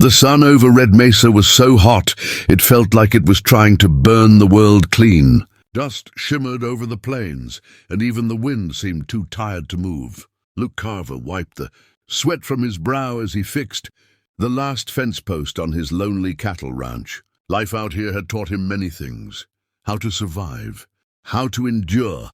The sun over Red Mesa was so hot, it felt like it was trying to burn the world clean. Dust shimmered over the plains, and even the wind seemed too tired to move. Luke Carver wiped the sweat from his brow as he fixed the last fence post on his lonely cattle ranch. Life out here had taught him many things. How to survive, how to endure,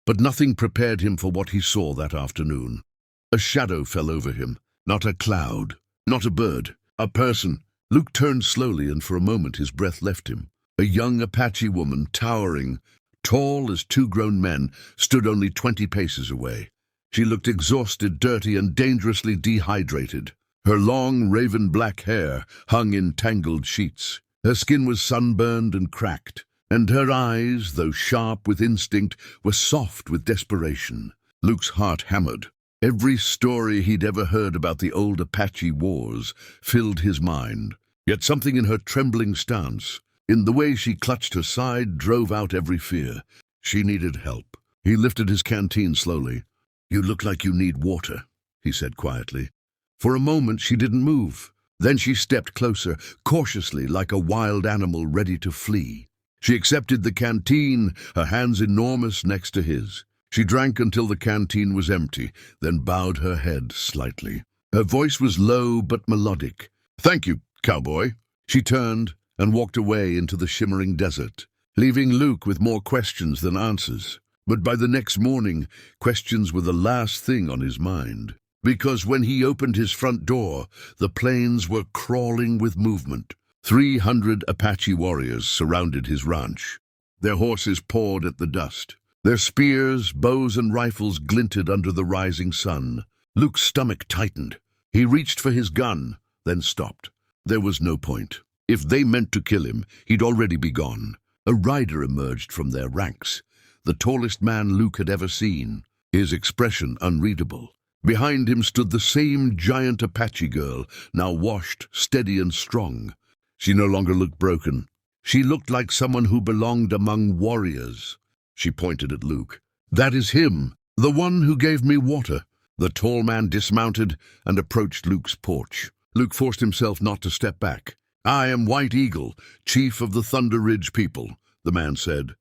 but nothing prepared him for what he saw that afternoon. A shadow fell over him, not a cloud, not a bird, a person. Luke turned slowly, and for a moment his breath left him. A young Apache woman, towering, tall as two grown men, stood only 20 paces away. She looked exhausted, dirty, and dangerously dehydrated. Her long, raven-black hair hung in tangled sheets. Her skin was sunburned and cracked, and her eyes, though sharp with instinct, were soft with desperation. Luke's heart hammered. Every story he'd ever heard about the old Apache wars filled his mind. Yet something in her trembling stance, in the way she clutched her side, drove out every fear. She needed help. He lifted his canteen slowly. "You look like you need water," he said quietly. For a moment she didn't move. Then she stepped closer, cautiously, like a wild animal ready to flee. She accepted the canteen, her hands enormous next to his. She drank until the canteen was empty, then bowed her head slightly. Her voice was low but melodic. "Thank you, Cowboy." She turned and walked away into the shimmering desert, leaving Luke with more questions than answers. But by the next morning, questions were the last thing on his mind. Because when he opened his front door, the plains were crawling with movement. 300 Apache warriors surrounded his ranch. Their horses pawed at the dust. Their spears, bows, and rifles glinted under the rising sun. Luke's stomach tightened. He reached for his gun, then stopped. There was no point. If they meant to kill him, he'd already be gone. A rider emerged from their ranks, the tallest man Luke had ever seen, his expression unreadable. Behind him stood the same giant Apache girl, now washed, steady, and strong. She no longer looked broken. She looked like someone who belonged among warriors. She pointed at Luke. "That is him, the one who gave me water." The tall man dismounted and approached Luke's porch. Luke forced himself not to step back. "I am White Eagle, chief of the Thunder Ridge people," the man said.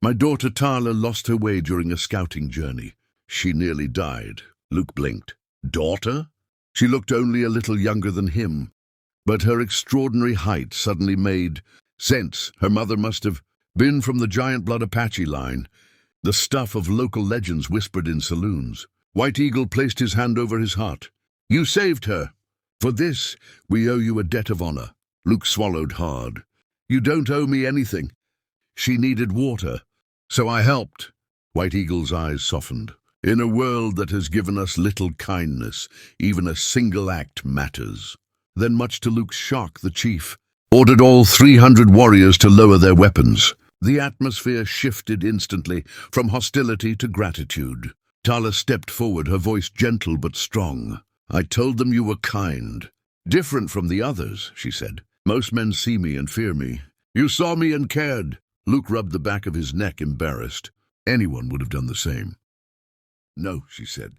"My daughter Tala lost her way during a scouting journey. She nearly died." Luke blinked. "Daughter?" She looked only a little younger than him, but her extraordinary height suddenly made sense. Her mother must have been from the giant blood Apache line, the stuff of local legends whispered in saloons. White Eagle placed his hand over his heart. "You saved her. For this, we owe you a debt of honor." Luke swallowed hard. "You don't owe me anything. She needed water, so I helped." White Eagle's eyes softened. "In a world that has given us little kindness, even a single act matters." Then, much to Luke's shock, the chief ordered all 300 warriors to lower their weapons. The atmosphere shifted instantly, from hostility to gratitude. Tala stepped forward, her voice gentle but strong. "I told them you were kind. Different from the others," she said. "Most men see me and fear me. You saw me and cared." Luke rubbed the back of his neck, embarrassed. "Anyone would have done the same." "No," she said.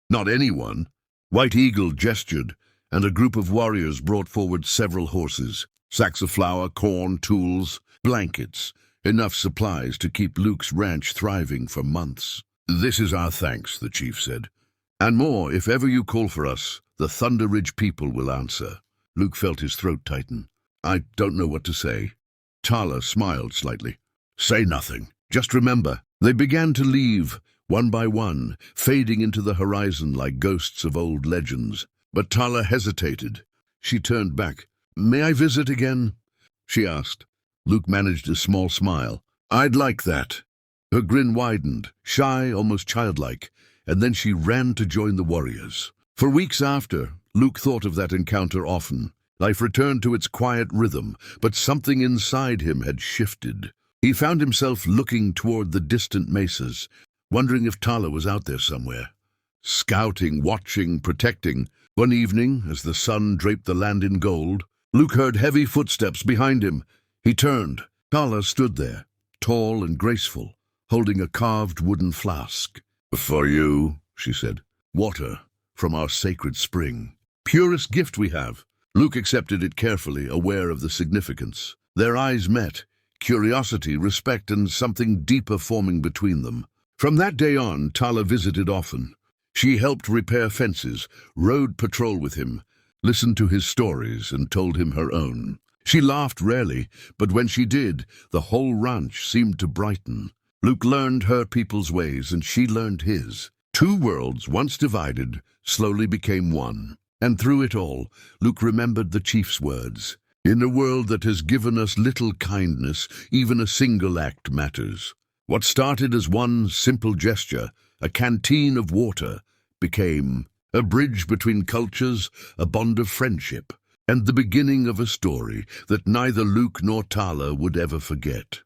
"Not anyone." White Eagle gestured, and a group of warriors brought forward several horses, sacks of flour, corn, tools, blankets, enough supplies to keep Luke's ranch thriving for months. "This is our thanks," the chief said. "And more, if ever you call for us, the Thunder Ridge people will answer." Luke felt his throat tighten. "I don't know what to say." Tala smiled slightly. "Say nothing. Just remember." They began to leave, one by one, fading into the horizon like ghosts of old legends. But Tala hesitated. She turned back. "May I visit again?" she asked. Luke managed a small smile. "I'd like that." Her grin widened, shy, almost childlike, and then she ran to join the warriors. For weeks after, Luke thought of that encounter often. Life returned to its quiet rhythm, but something inside him had shifted. He found himself looking toward the distant mesas, wondering if Tala was out there somewhere. Scouting, watching, protecting. One evening, as the sun draped the land in gold, Luke heard heavy footsteps behind him. He turned. Tala stood there, tall and graceful, holding a carved wooden flask. "For you," she said. "Water from our sacred spring. Purest gift we have." Luke accepted it carefully, aware of the significance. Their eyes met, curiosity, respect, and something deeper forming between them. From that day on, Tala visited often. She helped repair fences, rode patrol with him, listened to his stories, and told him her own. She laughed rarely, but when she did, the whole ranch seemed to brighten. Luke learned her people's ways, and she learned his. Two worlds, once divided, slowly became one. And through it all, Luke remembered the chief's words. In a world that has given us little kindness, even a single act matters. What started as one simple gesture, a canteen of water, became a bridge between cultures, a bond of friendship, and the beginning of a story that neither Luke nor Tala would ever forget.